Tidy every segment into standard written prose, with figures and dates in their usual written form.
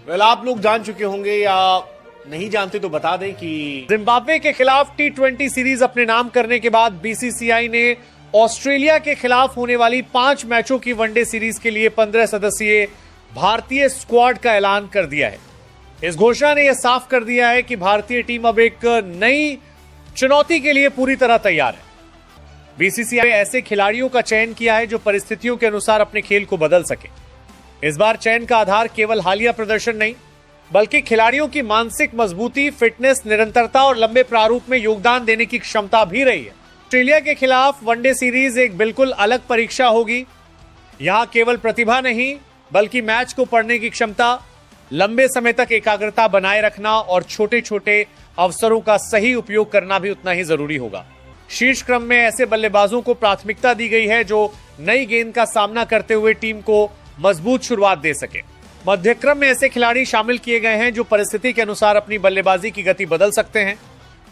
आप लोग जान चुके होंगे या नहीं जानते तो बता दें कि जिम्बाब्वे के खिलाफ T20 सीरीज अपने नाम करने के बाद बीसीसीआई ने ऑस्ट्रेलिया के खिलाफ होने वाली 5 मैचों की वनडे सीरीज के लिए 15 सदस्यीय भारतीय स्क्वाड का ऐलान कर दिया है। इस घोषणा ने यह साफ कर दिया है कि भारतीय टीम अब एक नई चुनौती के लिए पूरी तरह तैयार है। बीसीसीआई ने ऐसे खिलाड़ियों का चयन किया है जो परिस्थितियों के अनुसार अपने खेल को बदल सके। इस बार चयन का आधार केवल हालिया प्रदर्शन नहीं, बल्कि खिलाड़ियों की मानसिक मजबूती, फिटनेस, निरंतरता और लंबे प्रारूप में योगदान देने की क्षमता भी रही है। ऑस्ट्रेलिया के खिलाफ वनडे सीरीज एक बिल्कुल अलग परीक्षा होगी। यहां केवल प्रतिभा नहीं, बल्कि मैच को पढ़ने की क्षमता, लंबे समय तक एकाग्रता बनाए रखना और छोटे छोटे अवसरों का सही उपयोग करना भी उतना ही जरूरी होगा। शीर्ष क्रम में ऐसे बल्लेबाजों को प्राथमिकता दी गई है जो नई गेंद का सामना करते हुए टीम को मजबूत शुरुआत दे सके। मध्यक्रम में ऐसे खिलाड़ी शामिल किए गए हैं जो परिस्थिति के अनुसार अपनी बल्लेबाजी की गति बदल सकते हैं।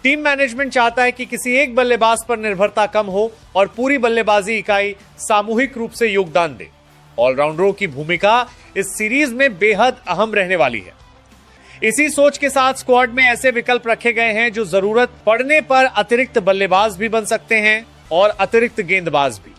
टीम मैनेजमेंट चाहता है कि किसी एक बल्लेबाज पर निर्भरता कम हो और पूरी बल्लेबाजी इकाई सामूहिक रूप से योगदान दे। ऑलराउंडरों की भूमिका इस सीरीज में बेहद अहम रहने वाली है। इसी सोच के साथ स्क्वाड में ऐसे विकल्प रखे गए हैं जो जरूरत पड़ने पर अतिरिक्त बल्लेबाज भी बन सकते हैं और अतिरिक्त गेंदबाज भी।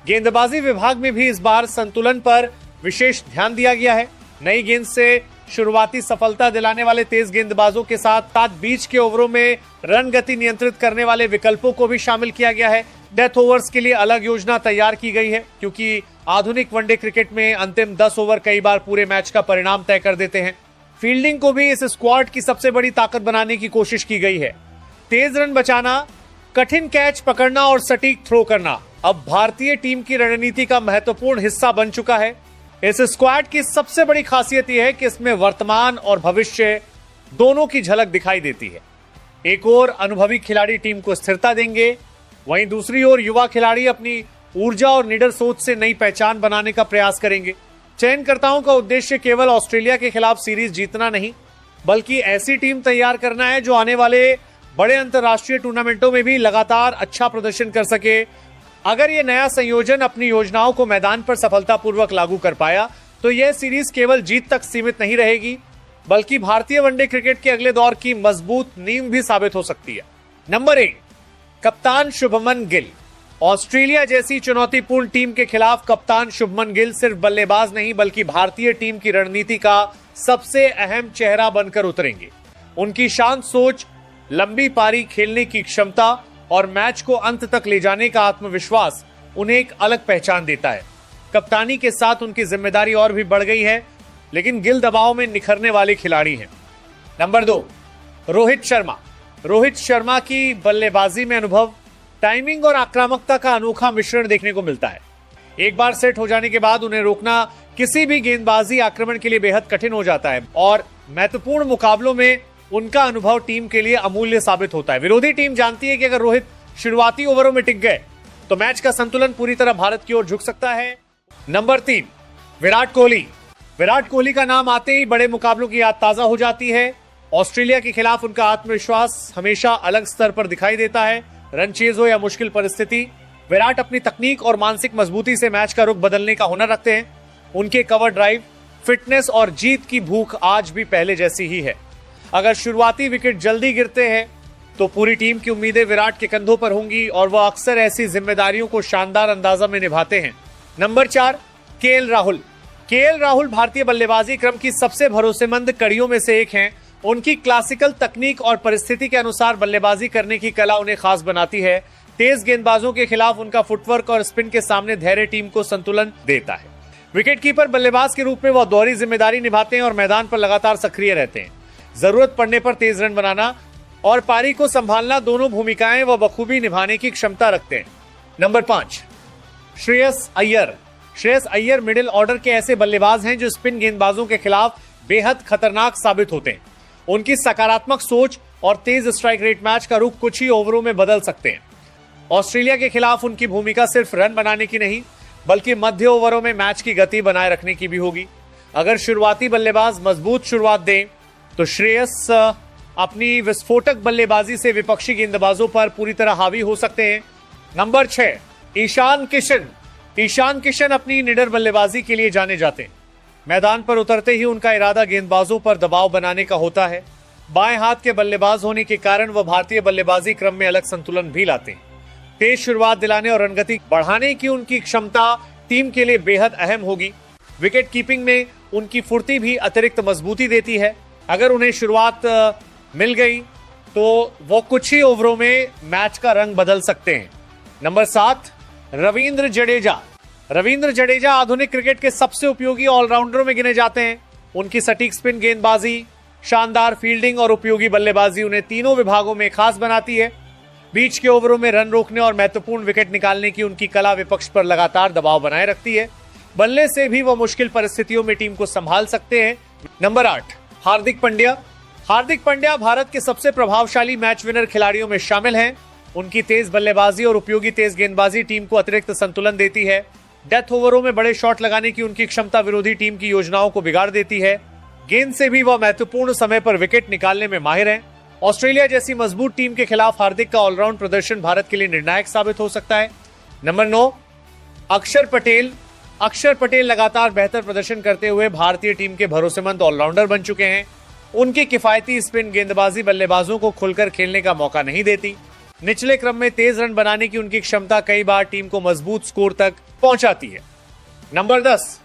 गेंदबाजी विभाग में भी इस बार संतुलन पर विशेष ध्यान दिया गया है। नई गेंद से शुरुआती सफलता दिलाने वाले तेज गेंदबाजों के साथ साथ बीच के ओवरों में रन गति नियंत्रित करने वाले विकल्पों को भी शामिल किया गया है। डेथ ओवर्स के लिए अलग योजना तैयार की गई है, क्योंकि आधुनिक वनडे क्रिकेट में अंतिम 10 ओवर कई बार पूरे मैच का परिणाम तय कर देते हैं। फील्डिंग को भी इस स्क्वाड की सबसे बड़ी ताकत बनाने की कोशिश की गई है। तेज रन बचाना, कठिन कैच पकड़ना और सटीक थ्रो करना अब भारतीय टीम की रणनीति का महत्वपूर्ण हिस्सा बन चुका है। इस स्क्वाड की सबसे बड़ी खासियत यह है कि इसमें वर्तमान और भविष्य दोनों की झलक दिखाई देती है। एक ओर अनुभवी खिलाड़ी टीम को स्थिरता देंगे, वहीं दूसरी ओर युवा खिलाड़ी अपनी ऊर्जा और निडर सोच से नई पहचान बनाने का प्रयास करेंगे। चयनकर्ताओं का उद्देश्य केवल ऑस्ट्रेलिया के खिलाफ सीरीज जीतना नहीं, बल्कि ऐसी टीम तैयार करना है जो आने वाले बड़े अंतर्राष्ट्रीय टूर्नामेंटों में भी लगातार अच्छा प्रदर्शन कर सके। अगर ये नया संयोजन अपनी योजनाओं को मैदान पर सफलतापूर्वक लागू कर पाया तो यह सीरीज केवल जीत तक सीमित नहीं रहेगी, बल्कि भारतीय वनडे क्रिकेट के अगले दौर की मजबूत नींव भी साबित हो सकती है। नंबर 1, कप्तान शुभमन गिल। ऑस्ट्रेलिया जैसी चुनौतीपूर्ण टीम के खिलाफ कप्तान शुभमन गिल सिर्फ बल्लेबाज नहीं, बल्कि भारतीय टीम की रणनीति का सबसे अहम चेहरा बनकर उतरेंगे। उनकी शांत सोच, लंबी पारी खेलने की क्षमता और मैच को अंत तक ले जाने का आत्मविश्वास उन्हें एक अलग पहचान देता है। कप्तानी के साथ उनकी जिम्मेदारी और भी बढ़ गई है, लेकिन गिल दबाव में निखरने वाले खिलाड़ी हैं। नंबर 2, रोहित शर्मा। रोहित शर्मा की बल्लेबाजी में अनुभव, टाइमिंग और आक्रामकता का अनोखा मिश्रण देखने को मिलता है। एक बार सेट हो जाने के बाद उन्हें रोकना किसी भी गेंदबाजी आक्रमण के लिए बेहद कठिन हो जाता है और महत्वपूर्ण मुकाबलों में उनका अनुभव टीम के लिए अमूल्य साबित होता है। विरोधी टीम जानती है कि अगर रोहित शुरुआती ओवरों में टिक गए तो मैच का संतुलन पूरी तरह भारत की ओर झुक सकता है। नंबर 3, विराट कोहली। विराट कोहली का नाम आते ही बड़े मुकाबलों की याद ताजा हो जाती है। ऑस्ट्रेलिया के खिलाफ उनका आत्मविश्वास हमेशा अलग स्तर पर दिखाई देता है। रन चेज हो या मुश्किल परिस्थिति, विराट अपनी तकनीक और मानसिक मजबूती से मैच का रुख बदलने का हुनर रखते हैं। उनके कवर ड्राइव, फिटनेस और जीत की भूख आज भी पहले जैसी ही है। अगर शुरुआती विकेट जल्दी गिरते हैं तो पूरी टीम की उम्मीदें विराट के कंधों पर होंगी और वह अक्सर ऐसी जिम्मेदारियों को शानदार अंदाजा में निभाते हैं। Number 4, KL Rahul. KL Rahul भारतीय बल्लेबाजी क्रम की सबसे भरोसेमंद कड़ियों में से एक हैं। उनकी क्लासिकल तकनीक और परिस्थिति के अनुसार बल्लेबाजी करने की कला उन्हें खास बनाती है। तेज गेंदबाजों के खिलाफ उनका फुटवर्क और स्पिन के सामने धैर्य टीम को संतुलन देता है। विकेटकीपर बल्लेबाज के रूप में वह दोहरी जिम्मेदारी निभाते हैं और मैदान पर लगातार सक्रिय रहते हैं। जरूरत पड़ने पर तेज रन बनाना और पारी को संभालना, दोनों भूमिकाएं वह बखूबी निभाने की क्षमता रखते हैं। Number 5, Shreyas Iyer. Shreyas Iyer middle order के ऐसे बल्लेबाज हैं जो स्पिन गेंदबाजों के खिलाफ बेहद खतरनाक साबित होते हैं। उनकी सकारात्मक सोच और तेज स्ट्राइक रेट मैच का रुख कुछ ही ओवरों में बदल सकते हैं। ऑस्ट्रेलिया के खिलाफ उनकी भूमिका सिर्फ रन बनाने की नहीं, बल्कि मध्य ओवरों में मैच की गति बनाए रखने की भी होगी। अगर शुरुआती बल्लेबाज मजबूत शुरुआत दें तो श्रेयस अपनी विस्फोटक बल्लेबाजी से विपक्षी गेंदबाजों पर पूरी तरह हावी हो सकते हैं। नंबर 6, ईशान किशन। ईशान किशन अपनी निडर बल्लेबाजी के लिए जाने जाते हैं। मैदान पर उतरते ही उनका इरादा गेंदबाजों पर दबाव बनाने का होता है। बाएं हाथ के बल्लेबाज होने के कारण वह भारतीय बल्लेबाजी क्रम में अलग संतुलन भी लाते हैं। तेज शुरुआत दिलाने और रनगति बढ़ाने की उनकी क्षमता टीम के लिए बेहद अहम होगी। विकेट कीपिंग में उनकी फुर्ती भी अतिरिक्त मजबूती देती है। अगर उन्हें शुरुआत मिल गई तो वो कुछ ही ओवरों में मैच का रंग बदल सकते हैं। नंबर 7, रविंद्र जडेजा। रविंद्र जडेजा आधुनिक क्रिकेट के सबसे उपयोगी ऑलराउंडरों में गिने जाते हैं। उनकी सटीक स्पिन गेंदबाजी, शानदार फील्डिंग और उपयोगी बल्लेबाजी उन्हें तीनों विभागों में खास बनाती है। बीच के ओवरों में रन रोकने और महत्वपूर्ण विकेट निकालने की उनकी कला विपक्ष पर लगातार दबाव बनाए रखती है। बल्ले से भी वह मुश्किल परिस्थितियों में टीम को संभाल सकते हैं। नंबर 8, हार्दिक पांड्या। हार्दिक पांड्या भारत के सबसे प्रभावशाली मैच विनर खिलाड़ियों में शामिल हैं। उनकी तेज बल्लेबाजी और उपयोगी तेज गेंदबाजी टीम को अतिरिक्त संतुलन देती है। डेथ ओवरों में बड़े शॉट लगाने की उनकी क्षमता विरोधी टीम की योजनाओं को बिगाड़ देती है। गेंद से भी वह महत्वपूर्ण समय पर विकेट निकालने में माहिर हैं। ऑस्ट्रेलिया जैसी मजबूत टीम के खिलाफ हार्दिक का ऑलराउंड प्रदर्शन भारत के लिए निर्णायक साबित हो सकता है। नंबर 9, अक्षर पटेल। अक्षर पटेल लगातार बेहतर प्रदर्शन करते हुए भारतीय टीम के भरोसेमंद ऑलराउंडर बन चुके हैं। उनकी किफायती स्पिन गेंदबाजी बल्लेबाजों को खुलकर खेलने का मौका नहीं देती। निचले क्रम में तेज रन बनाने की उनकी क्षमता कई बार टीम को मजबूत स्कोर तक पहुंचाती है। नंबर 10,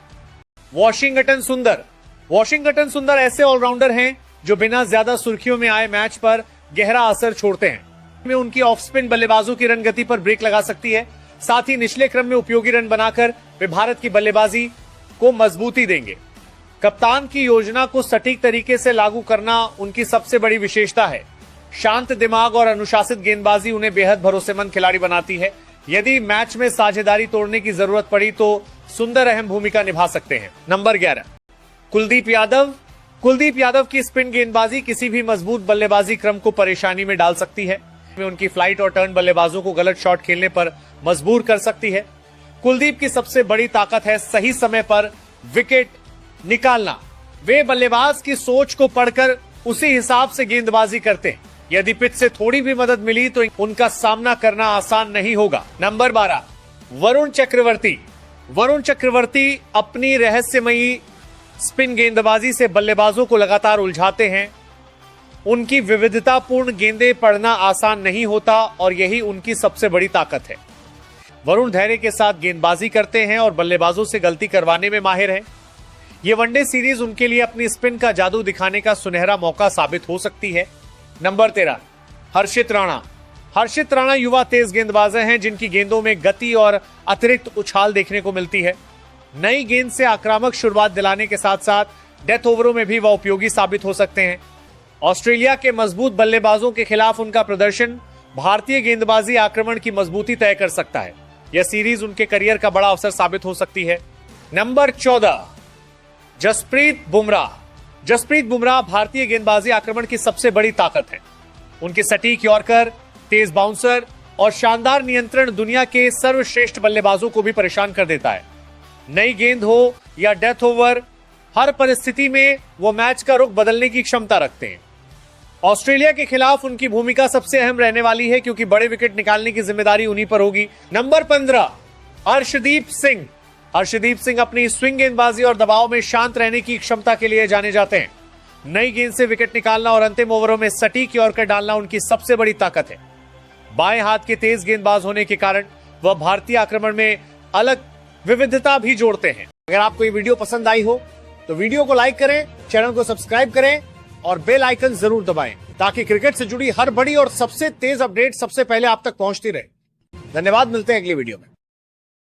वॉशिंगटन सुंदर। वॉशिंगटन सुंदर ऐसे ऑलराउंडर हैं जो बिना ज्यादा सुर्खियों में आए मैच पर गहरा असर छोड़ते हैं। में उनकी ऑफ स्पिन बल्लेबाजों की रन गति पर ब्रेक लगा सकती है। साथ ही निचले क्रम में उपयोगी रन बनाकर वे भारत की बल्लेबाजी को मजबूती देंगे। कप्तान की योजना को सटीक तरीके से लागू करना उनकी सबसे बड़ी विशेषता है। शांत दिमाग और अनुशासित गेंदबाजी उन्हें बेहद भरोसेमंद खिलाड़ी बनाती है। यदि मैच में साझेदारी तोड़ने की जरूरत पड़ी तो सुंदर अहम भूमिका निभा सकते हैं। नंबर 11, कुलदीप यादव। कुलदीप यादव की स्पिन गेंदबाजी किसी भी मजबूत बल्लेबाजी क्रम को परेशानी में डाल सकती है। उनकी फ्लाइट और टर्न बल्लेबाजों को गलत शॉट खेलने पर मजबूर कर सकती है। कुलदीप की सबसे बड़ी ताकत है सही समय पर विकेट निकालना। वे बल्लेबाज की सोच को पढ़कर उसी हिसाब से गेंदबाजी करते हैं। यदि पिच से थोड़ी भी मदद मिली तो उनका सामना करना आसान नहीं होगा। नंबर 12, वरुण चक्रवर्ती। वरुण चक्रवर्ती अपनी रहस्यमयी स्पिन गेंदबाजी से बल्लेबाजों को लगातार उलझाते हैं। उनकी विविधतापूर्ण गेंदें पढ़ना आसान नहीं होता और यही उनकी सबसे बड़ी ताकत है। वरुण धैर्य के साथ गेंदबाजी करते हैं और बल्लेबाजों से गलती करवाने में माहिर हैं। ये वनडे सीरीज उनके लिए अपनी स्पिन का जादू दिखाने का सुनहरा मौका साबित हो सकती है। नंबर 13, हर्षित राणा। हर्षित राणा युवा तेज गेंदबाज हैं जिनकी गेंदों में गति और अतिरिक्त उछाल देखने को मिलती है। नई गेंद से आक्रामक शुरुआत दिलाने के साथ साथ डेथ ओवरों में भी वह उपयोगी साबित हो सकते हैं। ऑस्ट्रेलिया के मजबूत बल्लेबाजों के खिलाफ उनका प्रदर्शन भारतीय गेंदबाजी आक्रमण की मजबूती तय कर सकता है। यह सीरीज उनके करियर का बड़ा अवसर साबित हो सकती है। नंबर 14, जसप्रीत बुमराह। जसप्रीत बुमराह भारतीय गेंदबाजी आक्रमण की सबसे बड़ी ताकत है। उनके सटीक यॉर्कर, तेज बाउंसर और शानदार नियंत्रण दुनिया के सर्वश्रेष्ठ बल्लेबाजों को भी परेशान कर देता है। नई गेंद हो या डेथ ओवर, हर परिस्थिति में वो मैच का रुख बदलने की क्षमता रखते हैं। ऑस्ट्रेलिया के खिलाफ उनकी भूमिका सबसे अहम रहने वाली है क्योंकि बड़े विकेट निकालने की जिम्मेदारी उन्हीं पर होगी। नंबर 15, अर्शदीप सिंह। अर्शदीप सिंह अपनी स्विंग गेंदबाजी और दबाव में शांत रहने की क्षमता के लिए जाने जाते हैं। नई गेंद से विकेट निकालना और अंतिम ओवरों में सटीक यॉर्कर डालना उनकी सबसे बड़ी ताकत है। बाएं हाथ के तेज गेंदबाज होने के कारण वह भारतीय आक्रमण में अलग विविधता भी जोड़ते हैं। अगर आपको ये वीडियो पसंद आई हो तो वीडियो को लाइक करें, चैनल को सब्सक्राइब करें और बेल आइकन जरूर दबाएं ताकि क्रिकेट से जुड़ी हर बड़ी और सबसे तेज अपडेट सबसे पहले आप तक पहुंचती रहे। धन्यवाद, मिलते हैं अगली वीडियो में।